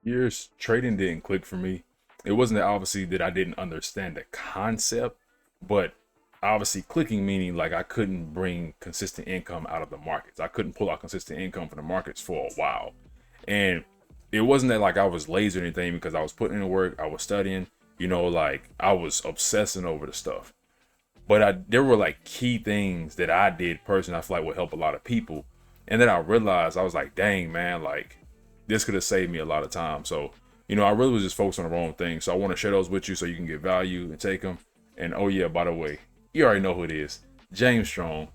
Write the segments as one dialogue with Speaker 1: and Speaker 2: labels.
Speaker 1: years, trading didn't click for me. It wasn't that obviously that I didn't understand the concept, but obviously clicking meaning like I couldn't bring consistent income out of the markets. I couldn't pull out consistent income from the markets for a while. And it wasn't that like I was lazy or anything because I was putting in the work, I was studying, like I was obsessing over the stuff. But there were like key things that I did personally I feel like would help a lot of people. And then I realized I was like, dang man, like this could have saved me a lot of time. So, I really was just focused on the wrong thing. So I want to share those with you so you can get value and take them. And oh yeah, by the way, you already know who it is, James Strong.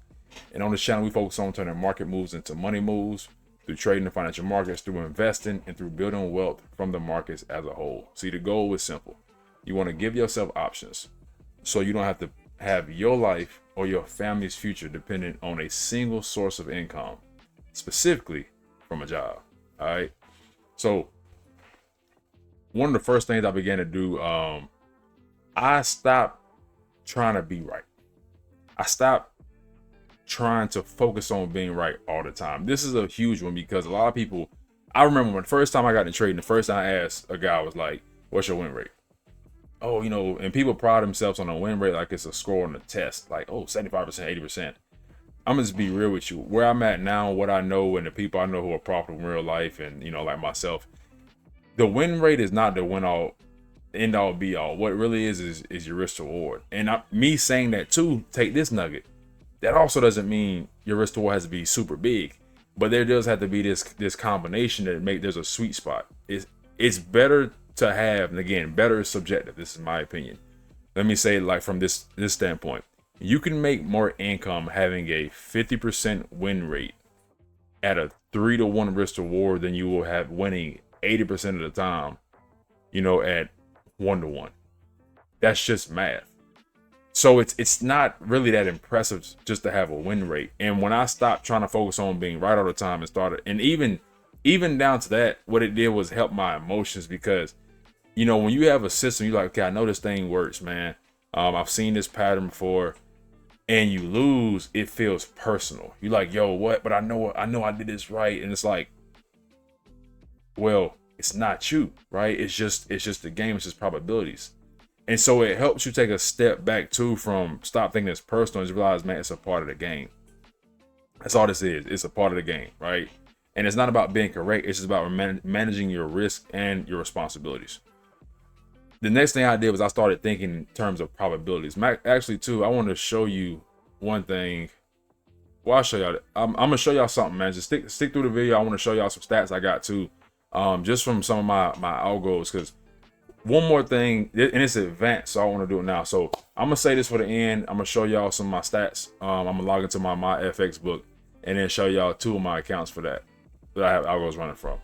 Speaker 1: And on this channel, we focus on turning market moves into money moves through trading the financial markets, through investing, and through building wealth from the markets as a whole. See, the goal is simple. You want to give yourself options so you don't have to have your life or your family's future dependent on a single source of income, specifically from a job. All right. So one of the first things I began to do, I stopped trying to be right. I stopped trying to focus on being right all the time. This is a huge one because a lot of people, I remember when the first time I got into trading, the first time I asked a guy was like, what's your win rate? Oh, and people pride themselves on a win rate like it's a score on a test, like, oh, 75%, 80%. I'm gonna just be real with you. Where I'm at now, what I know, and the people I know who are profitable in real life, and like myself, the win rate is not the win all, end all, be all. What it really is your risk to reward. And me saying that too, take this nugget. That also doesn't mean your risk to reward has to be super big, but there does have to be this combination that there's a sweet spot. It's better to have, and again, better is subjective. This is my opinion. Let me say it like from this standpoint. You can make more income having a 50% win rate at a 3-to-1 risk to reward than you will have winning 80% of the time, at 1-to-1. That's just math. So it's not really that impressive just to have a win rate. And when I stopped trying to focus on being right all the time and started, and even down to that, what it did was help my emotions because, when you have a system, you're like, okay, I know this thing works, man. I've seen this pattern before. And you lose, it feels personal. You're like, yo, what? But I know I did this right. And it's like, well, it's not you, right? It's just the game. It's just probabilities. And so it helps you take a step back too from stop thinking it's personal and just realize, man, it's a part of the game. That's all this is. It's a part of the game, right? And it's not about being correct. It's just about managing your risk and your responsibilities. The next thing I did was I started thinking in terms of probabilities. Actually, too, I want to show you one thing. Well, I'll show y'all. I'm gonna show y'all something, man. Just stick through the video. I want to show y'all some stats I got too, just from some of my algos. Because one more thing, and it's advanced, so I want to do it now. So I'm gonna say this for the end. I'm gonna show y'all some of my stats. I'm gonna log into my FX book and then show y'all 2 of my accounts for that I have algos running from.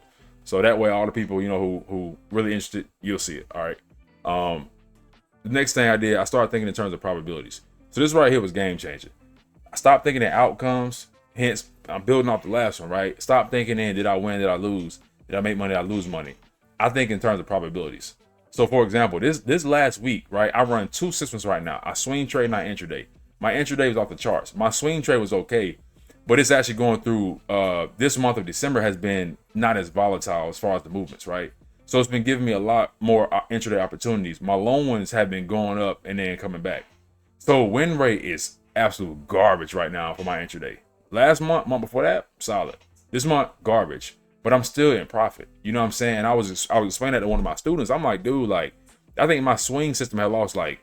Speaker 1: So that way, all the people who really interested, you'll see it. All right. The next thing I did, I started thinking in terms of probabilities. So this right here was game changing. I stopped thinking in outcomes. Hence, I'm building off the last one, right? Stop thinking in, did I win? Did I lose? Did I make money? Did I lose money? I think in terms of probabilities. So for example, this last week, right? I run 2 systems right now. I swing trade and I intraday. My intraday was off the charts. My swing trade was okay, but it's actually going through, this month of December has been not as volatile as far as the movements, right? So it's been giving me a lot more intraday opportunities. My long ones have been going up and then coming back. So win rate is absolute garbage right now for my intraday. Last month before that, solid. This month, garbage. But I'm still in profit. You know what I'm saying? I was explaining that to one of my students. I'm like, dude, like, I think my swing system had lost like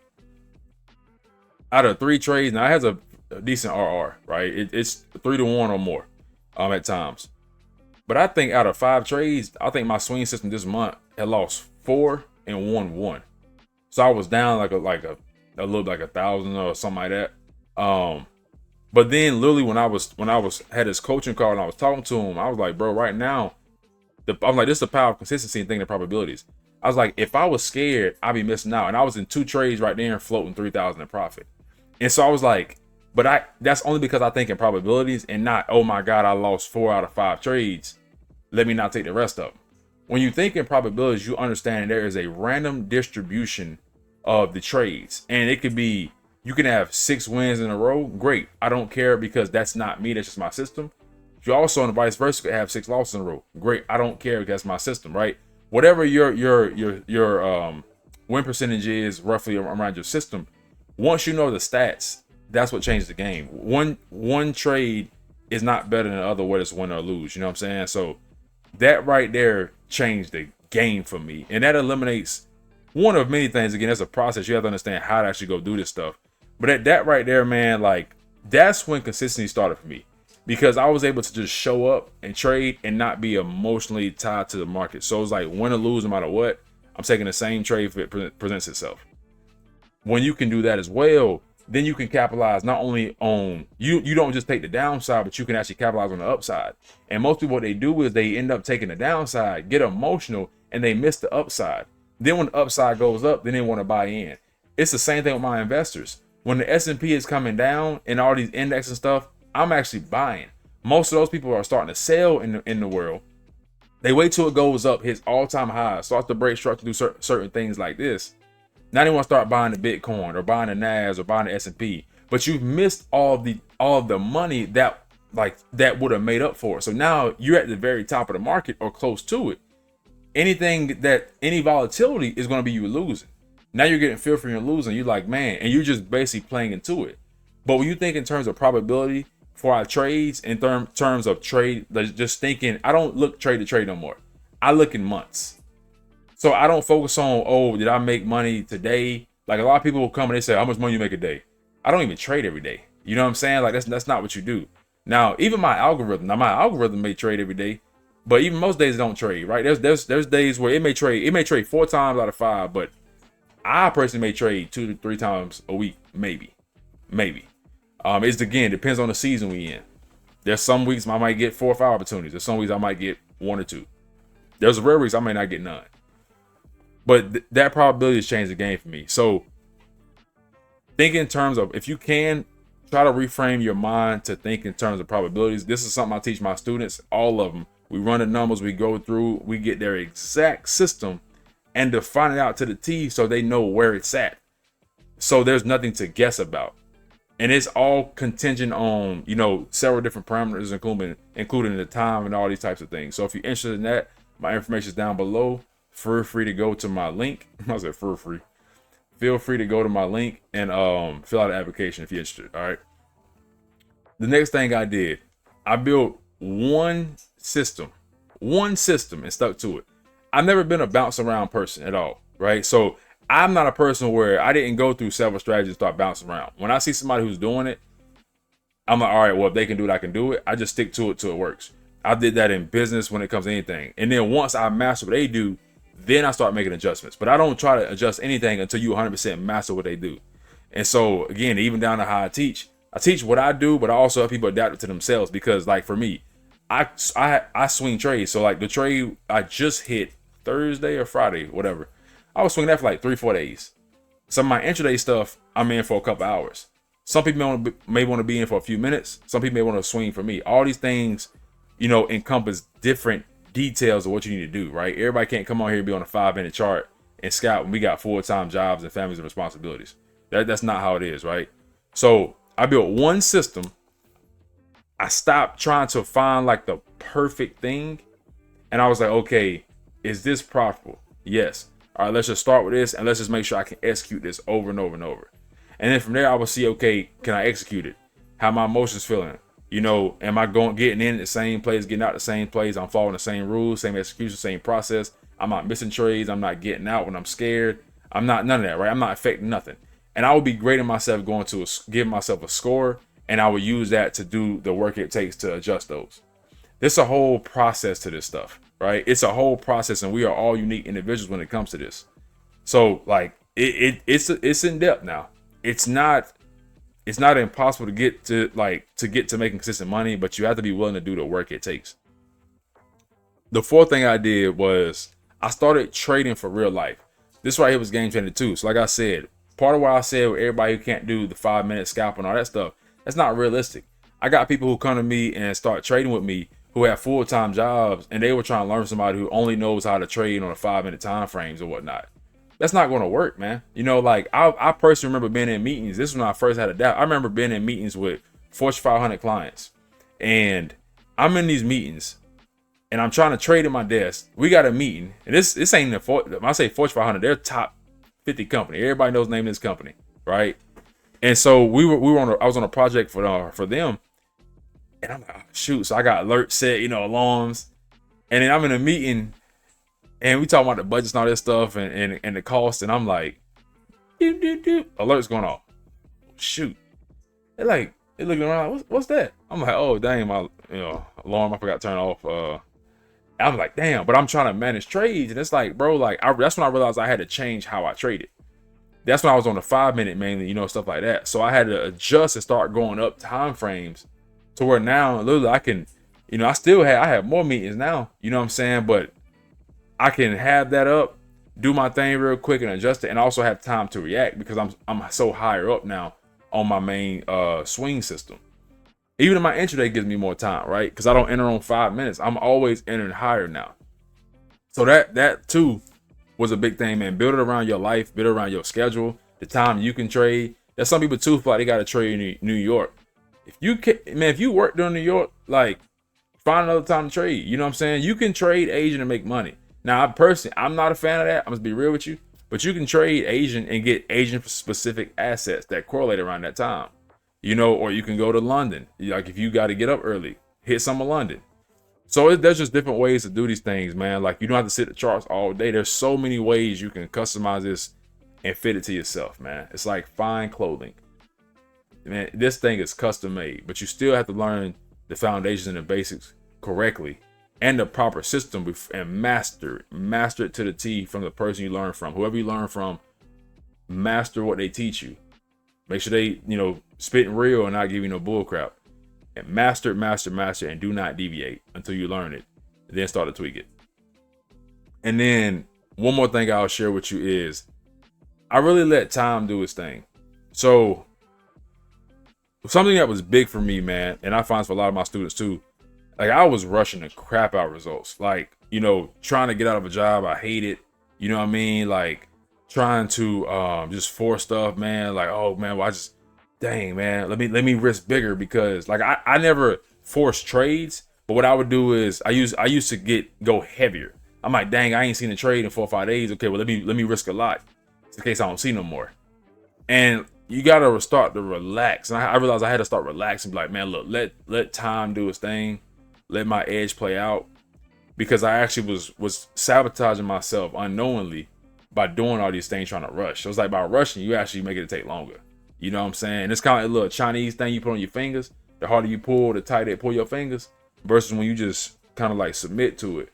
Speaker 1: out of 3 trades. Now it has a decent RR, right? It's 3-to-1 or more at times. But I think out of 5 trades, I think my swing system this month had lost 4 and won 1. So I was down like a little like 1,000 or something like that. But then literally when I had this coaching call and I was talking to him, I was like, bro, right now, I'm like, this is the power of consistency and thinking of probabilities. I was like, if I was scared, I'd be missing out. And I was in 2 trades right there and floating 3,000 in profit. And so I was like, but that's only because I think in probabilities and not, oh my God, I lost 4 out of 5 trades. Let me not take the rest of them. When you think in probabilities, you understand there is a random distribution of the trades. And it could be, you can have 6 wins in a row. Great. I don't care because that's not me. That's just my system. You also, on the vice versa, could have 6 losses in a row. Great. I don't care because that's my system, right? whatever your win percentage is roughly around your system. Once you know the stats, that's what changes the game. One trade is not better than the other, whether it's win or lose. You know what I'm saying? So that right there changed the game for me, and that eliminates one of many things. Again, it's a process. You have to understand how to actually go do this stuff. But at that right there, man, like that's when consistency started for me, because I was able to just show up and trade and not be emotionally tied to the market. So it's like win or lose, no matter what, I'm taking the same trade if it presents itself. When you can do that as well, then you can capitalize not only on you don't just take the downside, but you can actually capitalize on the upside. And most people, what they do is they end up taking the downside, get emotional, and they miss the upside. Then when the upside goes up, then they want to buy in. It's the same thing with my investors. When the S&P is coming down and all these index and stuff, I'm actually buying. Most of those people are starting to sell in the world. They wait till it goes up, hits all-time highs, starts to break structure, do certain things like this. Now they want to start buying the Bitcoin or buying the NAS or buying the S&P, but you've missed all of the money that would have made up for it. So now you're at the very top of the market or close to it. Any volatility is going to be you losing. Now you're getting fearful and you're losing. You're like, man, and you're just basically playing into it. But when you think in terms of probability for our trades, in terms of trade, just thinking, I don't look trade to trade no more. I look in months. So I don't focus on, oh, did I make money today? Like a lot of people will come and they say, how much money you make a day? I don't even trade every day. You know what I'm saying? Like that's not what you do. Now, even my algorithm may trade every day, but even most days it don't trade, right? There's days where it may trade 4 times out of 5, but I personally may trade 2 to 3 times a week, maybe. It's again depends on the season we in. There's some weeks I might get 4 or 5 opportunities. There's some weeks I might get 1 or 2. There's rare weeks I may not get none. But that probability has changed the game for me. So think in terms of, if you can, try to reframe your mind to think in terms of probabilities. This is something I teach my students, all of them. We run the numbers, we go through, we get their exact system and define it out to the T so they know where it's at. So there's nothing to guess about. And it's all contingent on, several different parameters, including the time and all these types of things. So if you're interested in that, my information is down below. Feel free to go to my link. I said feel free. Feel free to go to my link and fill out an application if you're interested. All right. The next thing I did, I built one system and stuck to it. I've never been a bounce around person at all, right? So I'm not a person where I didn't go through several strategies and start bouncing around. When I see somebody who's doing it, I'm like, all right, well, if they can do it, I can do it. I just stick to it till it works. I did that in business when it comes to anything. And then once I master what they do, then I start making adjustments. But I don't try to adjust anything until you 100% master what they do. And so, again, even down to how I teach what I do, but I also help people adapt it to themselves. Because, like, for me, I swing trades. So, like, the trade I just hit Thursday or Friday, whatever, I was swinging that for like 3-4 days. Some of my intraday stuff, I'm in for a couple hours. Some people may want to be in for a few minutes. Some people may want to swing for me. All these things, encompass different details of what you need to do, right? Everybody can't come on here and be on a 5-minute chart and scout when we got full-time jobs and families and responsibilities. That's not how it is, right? So I built one system. I stopped trying to find like the perfect thing. And I was like, okay, is this profitable? Yes. All right, let's just start with this and let's just make sure I can execute this over and over and over. And then from there, I will see, okay, can I execute it? How my emotions feeling? Am I getting in the same place, getting out the same place? I'm following the same rules, same execution, same process. I'm not missing trades. I'm not getting out when I'm scared. I'm not none of that, right? I'm not affecting nothing. And I would be grading myself, going to give myself a score, and I would use that to do the work it takes to adjust those. There's a whole process to this stuff, right? It's a whole process, and we are all unique individuals when it comes to this. So, like, it's in depth now. It's not impossible to get to making consistent money, but you have to be willing to do the work it takes. The fourth thing I did was I started trading for real life. This right here was game changer too. So like I said, part of what I said with everybody who can't do the 5-minute scalp and all that stuff, that's not realistic. I got people who come to me and start trading with me who have full-time jobs, and they were trying to learn somebody who only knows how to trade on a 5-minute time frames or whatnot. That's not going to work, man. Like I personally remember being in meetings. This is when I first had a doubt. I remember being in meetings with Fortune 500 clients, and I'm in these meetings and I'm trying to trade at my desk. We got a meeting, and this ain't when I say Fortune 500, they're top 50 company. Everybody knows the name of this company, right? And so we were I was on a project for them, and I'm like, oh, shoot. So I got alerts set, alarms, and then I'm in a meeting, and we talking about the budgets and all this stuff and the cost, and I'm like, doop, doop, doop, alerts going off. Shoot, they're looking around. What's that? I'm like, oh dang, my alarm I forgot to turn off. I'm like, damn, but I'm trying to manage trades, and it's like, bro, that's when I realized I had to change how I traded. That's when I was on the 5-minute mainly, stuff like that. So I had to adjust and start going up time frames to where now literally I can, I have more meetings now, you know what I'm saying? But I can have that up, do my thing real quick and adjust it, and also have time to react because I'm so higher up now on my main swing system. Even in my intraday gives me more time, right? Because I don't enter on 5 minutes. I'm always entering higher now. So that too was a big thing, man. Build it around your life, build it around your schedule, the time you can trade. There's some people too feel like they got to trade in New York. If you work during New York, like, find another time to trade. You know what I'm saying? You can trade Asian and make money. Now, I'm not a fan of that. I'm gonna be real with you. But you can trade Asian and get Asian specific assets that correlate around that time. Or you can go to London. Like, if you got to get up early, hit some of London. So there's just different ways to do these things, man. Like, you don't have to sit the charts all day. There's so many ways you can customize this and fit it to yourself, man. It's like fine clothing. Man, this thing is custom made, but you still have to learn the foundations and the basics correctly and the proper system and master it to the T from the person you learn from. Whoever you learn from, master what they teach you. Make sure they, spitting real and not give you no bull crap. And master, and do not deviate until you learn it. And then start to tweak it. And then one more thing I'll share with you is I really let time do its thing. So something that was big for me, man, and I find for a lot of my students too, like, I was rushing the crap out results. Like, trying to get out of a job, I hate it. You know what I mean? Like, trying to just force stuff, man. Like, oh man, well, dang, man, let me risk bigger because, like, I never forced trades, but what I would do is I used to go heavier. I'm like, dang, I ain't seen a trade in 4 or 5 days. Okay, well, let me risk a lot in case I don't see no more. And you gotta start to relax. And I realized I had to start relaxing. Be like, man, look, let time do its thing. Let my edge play out, because I actually was sabotaging myself unknowingly by doing all these things, trying to rush. So it's like, by rushing, you actually make it take longer. You know what I'm saying? It's kind of like a little Chinese thing you put on your fingers. The harder you pull, the tighter it pull your fingers. Versus when you just kind of like submit to it,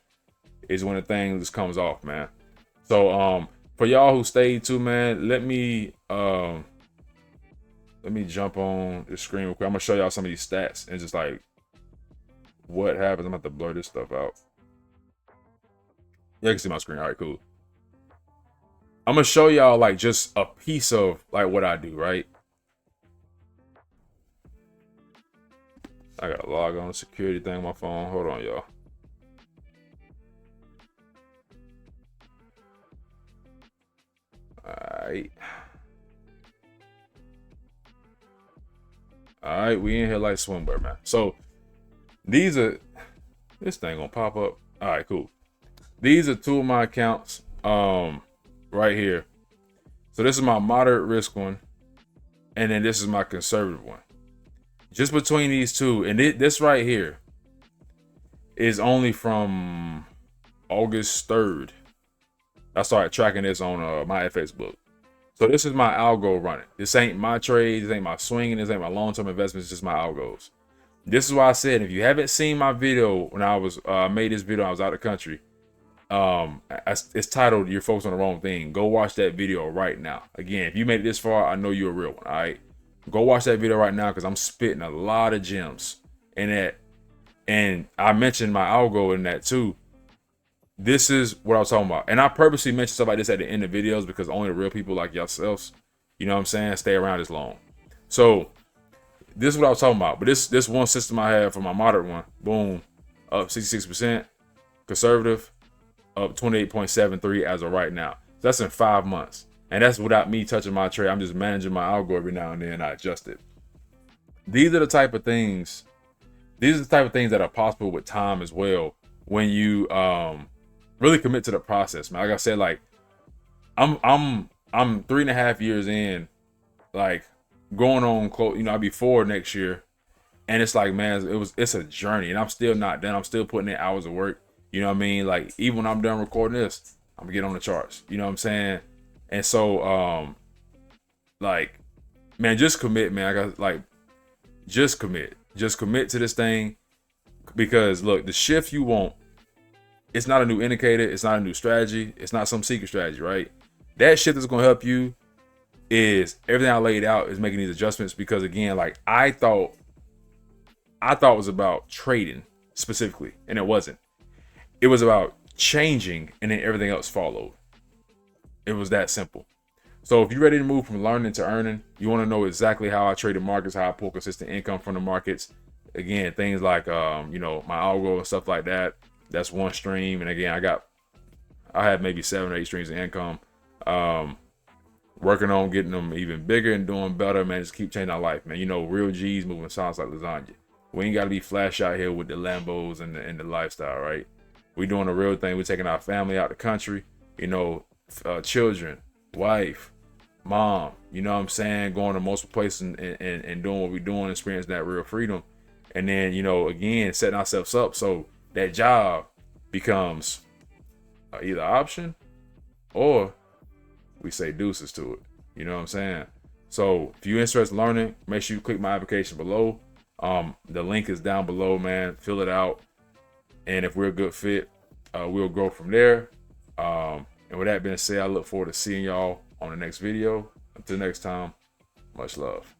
Speaker 1: is when the thing just comes off, man. So for y'all who stayed too, man, let me jump on the screen real quick. I'm gonna show y'all some of these stats and just like what happens. I'm gonna have to blur this stuff out. Yeah, you can see my screen. All right, cool. I'm gonna show y'all like just a piece of like what I do, right? I gotta log on the security thing on my phone. Hold on, y'all. All right, we in here like swimwear, man. So this thing gonna pop up. All right, cool. These are two of my accounts right here. So this is my moderate risk one, and then this is my conservative one. Just between these two, and this right here is only from August 3rd. I started tracking this on my FX book. So this is my algo running. This ain't my trades, this ain't my swinging, this ain't my long-term investments, it's just my algos. This is why I said, if you haven't seen my video when I was made this video, I was out of the country. It's titled "You're Focused on the Wrong Thing." Go watch that video right now. Again, if you made it this far, I know you're a real one. All right, go watch that video right now, because I'm spitting a lot of gems in that. And I mentioned my algo in that too. This is what I was talking about. And I purposely mention stuff like this at the end of videos, because only the real people like yourselves, you know what I'm saying, stay around this long. So this is what I was talking about. But this one system I have for my moderate one, boom, up 66%, conservative, up 28.73 as of right now. So that's in 5 months. And that's without me touching my trade. I'm just managing my algo every now and then. I adjust it. These are the type of things that are possible with time as well, when you really commit to the process, man. Like I said, like I'm 3.5 years in, like going on close, I'll be 4 next year. And it's like, man, it's a journey, and I'm still not done. I'm still putting in hours of work. You know what I mean? Like, even when I'm done recording this, I'm gonna get on the charts. You know what I'm saying? And so, like, man, just commit, man. I got like, just commit to this thing, because look, the shift you want, it's not a new indicator, it's not a new strategy, it's not some secret strategy, right? That shit that's gonna help you is everything I laid out is making these adjustments, because again, like I thought it was about trading specifically, and it wasn't. It was about changing, and then everything else followed. It was that simple. So if you're ready to move from learning to earning, you want to know exactly how I trade the markets, how I pull consistent income from the markets. Again, things like my algo and stuff like that. That's one stream. And again, I have maybe 7 or 8 streams of income. Working on getting them even bigger and doing better, man. Just keep changing our life, man. Real G's moving sounds like lasagna. We ain't got to be flash out here with the Lambos and the lifestyle, right? We doing the real thing. We're taking our family out the country, children, wife, mom, you know what I'm saying? Going to multiple places and doing what we're doing, experiencing that real freedom. And then, again, setting ourselves up so that job becomes either option or we say deuces to it. You know what I'm saying? So if you're interested in learning, make sure you click my application below. The link is down below, man. Fill it out. And if we're a good fit, we'll go from there. And with that being said, I look forward to seeing y'all on the next video. Until next time, much love.